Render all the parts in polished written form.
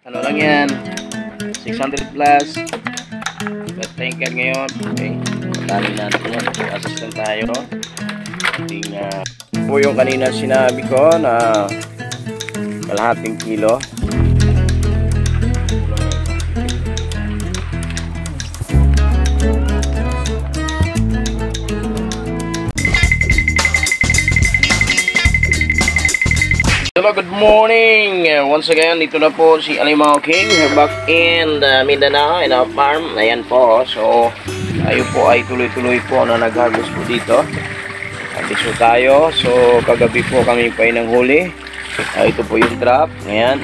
Ano lang yan, 600 plus. But tanker ngayon. Okay, dali natin yan. Assistant tayo. Ating po yung kanina sinabi ko na kalahating kilo. Hello, good morning! Once again, dito na po si Alimaw King. We're back in Mindanao, in our farm. Ayan po. So, tayo po ay tuloy-tuloy po na nag-harvest po dito. Harvest po tayo. So, kagabi po kami pa ng huli. Ito po yung trap. Ayan.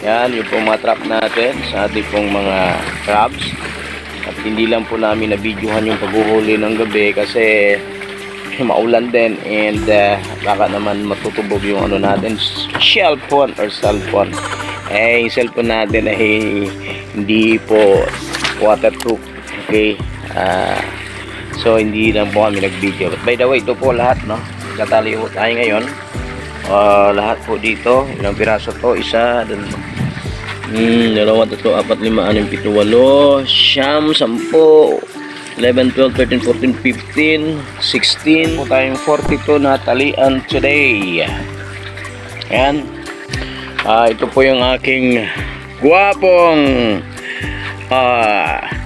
Ayan, yung po mga trap natin sa ating pong mga crabs. At hindi lang po namin na-videohan yung paghuhuli ng gabi kasi maulan din and baka naman matutubog yung ano natin, cellphone or cellphone. Yung cellphone natin ay hindi po waterproof. Okay, so hindi lang po kami nag-video. But by the way, ito po lahat, no? Katali po tayo ngayon. Lahat po dito, ilang piraso to? Isa, dalawa, tatlo, apat, lima, anim, pito, walo, siyam, 10, 11, 12, 13, 14, 15, 16 po tayong 42 na talian today. Ayan. Ito po yung aking guwapong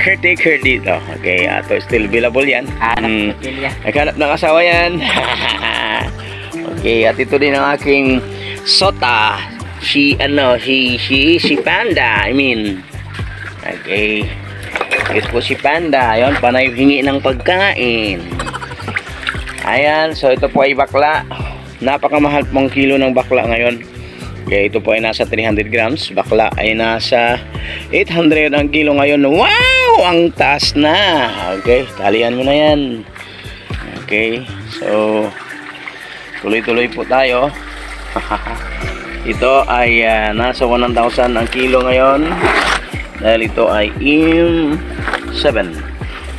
caretaker dito. Okay, ito still available yan. Naghanap ng asawa yan. Okay, at ito din ang aking sota. Si Panda, I mean. Okay. Yes po si Panda. Ayun, panay hingi ng pagkain. Ayan, so ito po ay bakla. Napakamahal pong kilo ng bakla ngayon. Okay, ito po ay nasa 300 grams. Bakla ay nasa 800 ang kilo ngayon. Wow! Ang taas na. Okay, talian mo na yan. Okay, so tuloy-tuloy po tayo. Ito ay nasa 1,000 ang kilo ngayon. Dahil ito ay M7.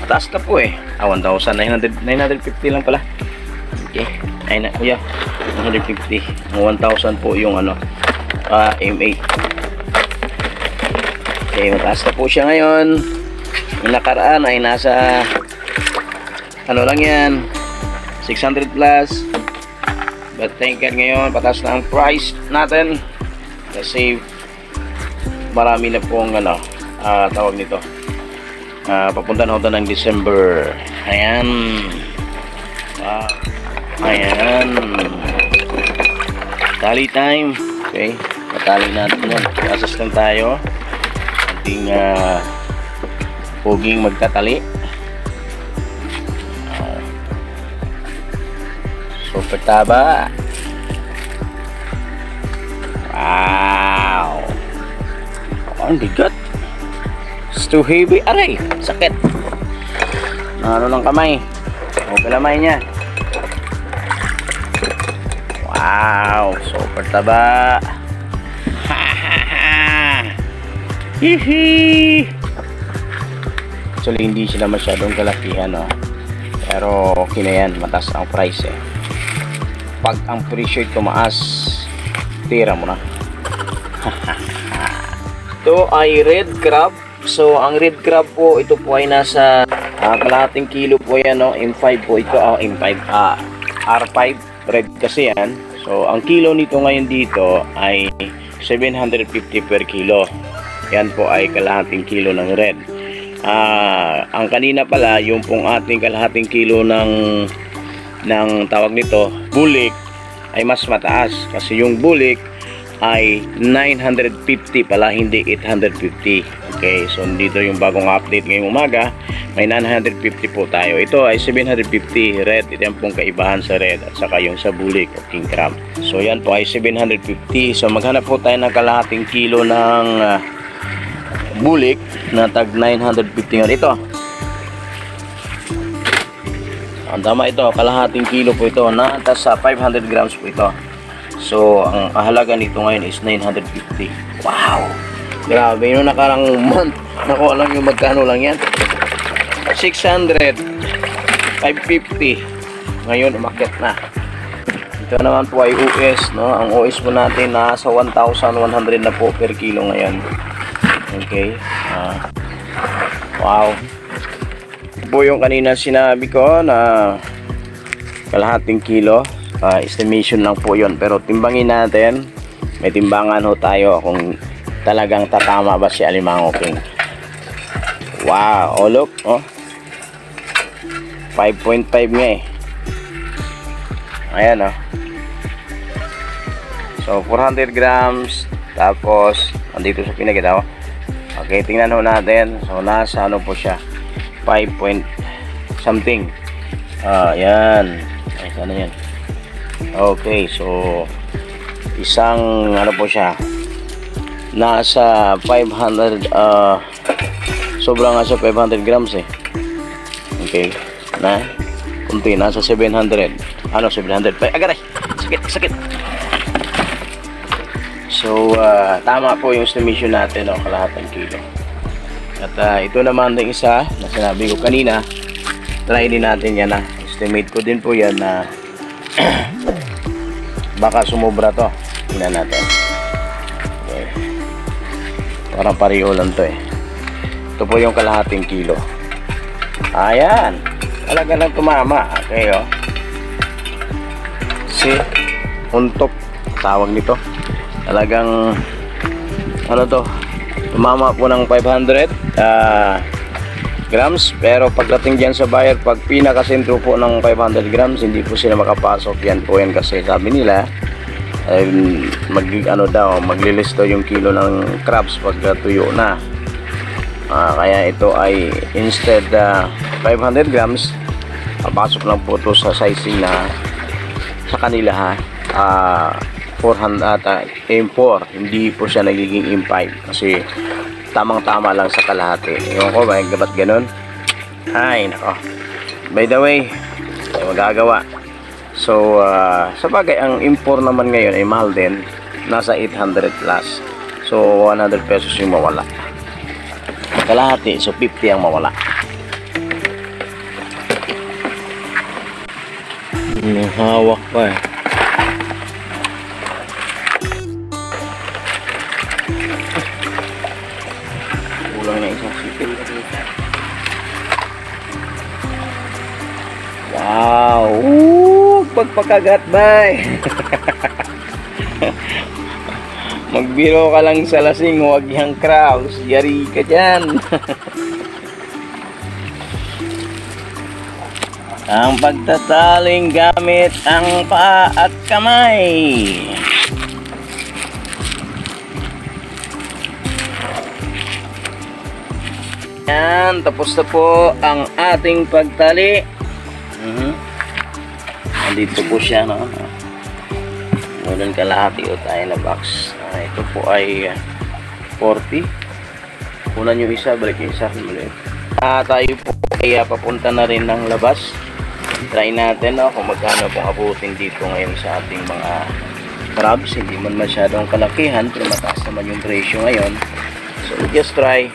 Mataas na po eh. 1,950 lang pala. Okay. Ay na kuya. 150. 1,000 po yung ano. M8. Okay. Mataas na po siya ngayon. Yung nakaraan ay nasa ano lang yan. 600 plus. But thank God ngayon. Pataas na ang price natin. Kasi marami na pong ano. Tawag nito papunta na ito ng December. Ayan. Ayan, tali time. Okay, patali natin yan. Asas lang tayo ating puging magtatali. Super taba. Wow, ang bigat. It's too heavy. Aray, sakit. Ano ng kamay. O kalamay niya. Wow, super taba. Hihi. Actually hindi sila masyadong kalakihan, no? Pero okay na yan. Mataas ang price eh. Pag ang presyo tumaas, tira mo na. Ito ay red crab. So ang red crab po, ito po ay nasa kalahating kilo po yan, no? M5 po ito. M5 R5 red kasi yan. So ang kilo nito ngayon dito ay 750 per kilo. Yan po ay kalahating kilo ng red. Ang kanina pala yung pong ating kalahating kilo ng tawag nito bulik ay mas mataas kasi yung bulik ay 950 pala, hindi 850. Okay, so dito yung bagong update ngayong umaga, may 950 po tayo. Ito ay 750 red. Ito yung pong kaibahan sa red at saka yung sa bulik o king crab. So yan po ay 750. So maghanap po tayo ng kalahating kilo ng bulik na tag 950 nga. Ito ang tama, ito kalahating kilo po ito na sa 500 grams po ito. So ang halaga nito ngayon is 950. Wow, grabe. Yung nakarang month nakuha lang yung magkano lang yan, 600, 550. Ngayon umakyat na. Ito naman po ay US, no? Ang US po natin nasa 1,100 na po per kilo ngayon. Okay. Wow. Ito po yung kanina sinabi ko na kalahating kilo. Estimation lang po yun. Pero timbangin natin. May timbangan ho tayo kung talagang tatama ba si Alimango King. Wow. Oh, look. Oh. 5.5 nga eh. Ayan oh. So 400 grams. Tapos andito sa pinagita oh. Okay, tingnan ho natin. So nasa ano po siya, 5 point something. Yan. Ay, sana yan. Okay, so isang ano po siya, nasa 500 sobrang nasa 500 grams eh. Okay na kunti, nasa 700. Ano, 700 pa. Agaray, sakit. So tama po yung estimation natin, no? Kalahating kilo. At ito naman yung isa na sinabi ko kanina, try din natin yan. Estimate ko din po yan na baka sumobra to. Tingnan natin. Okay. Parang pareho lang to eh. Ito po yung kalahating kilo. Ayan, talaga lang tumama. Okay, oh. See, untok tawag nito. Talagang ano to, tumama po ng 500 grams. Pero pagdating dyan sa buyer, pag pinakasentro po ng 500 grams, hindi po sila makapasok. Yan po yan kasi sabi nila maglilisto yung kilo ng crabs pag tuyo na. Kaya ito ay instead 500 grams, papasok lang po to sa sizing na sa kanila ha. 400 M4, hindi po siya nagiging M5 kasi tamang-tama lang sa kalahati. Ewan ko ba, ba't ganun? Ay, nako. By the way, ay magagawa. So, sa bagay, ang M4 naman ngayon ay mahal din. Nasa 800 plus. So, 100 pesos yung mawala. Kalahati, so 50 ang mawala. Hawak pa eh. Kulang na isang sipil. Wow! Pagpakagat bay! Magbiro ka lang sa lasing, huwag yang crowds. Yari ka dyan. Ang pagtataling gamit ang paa at kamay. Yan, tapos na po ang ating pagtali. Andito po siya, no? Mulan kalahati o tayo na box. Ito po ay 40. Kunan yung isa, balik yung isa. Tayo po ay papunta na rin ng labas. Try natin, no, kung magkano pong abutin dito ngayon sa ating mga crabs. Hindi man masyadong kalakihan, pero mataas naman yung ratio ngayon. So just try,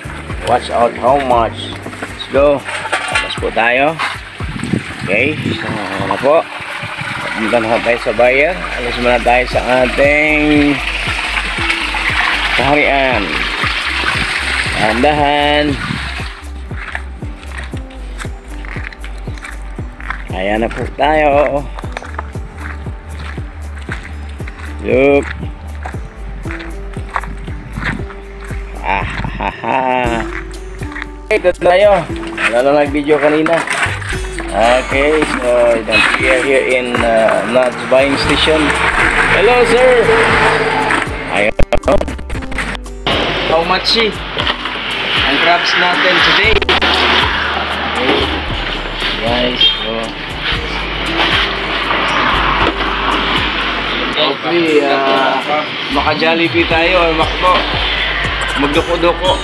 watch out how much. Let's go. Tapos po tayo. Okay, so na po. Punta na tayo sa buyer. Alis muna tayo sa ating kaharian. Dahan-dahan. Ayan na po tayo. Look. Ito tayo. Wala lang nag-video kanina. Okay, so we are here in Nuts Buying Station. Hello, sir. Ayan. How much ang crabs natin today? Okay, guys. So, hopefully, maka-Jollibee tayo or makdo. Magduko-duko.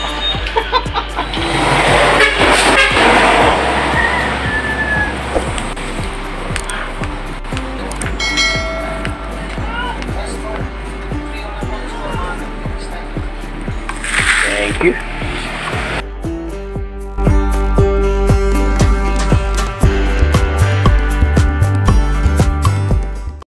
Thank you.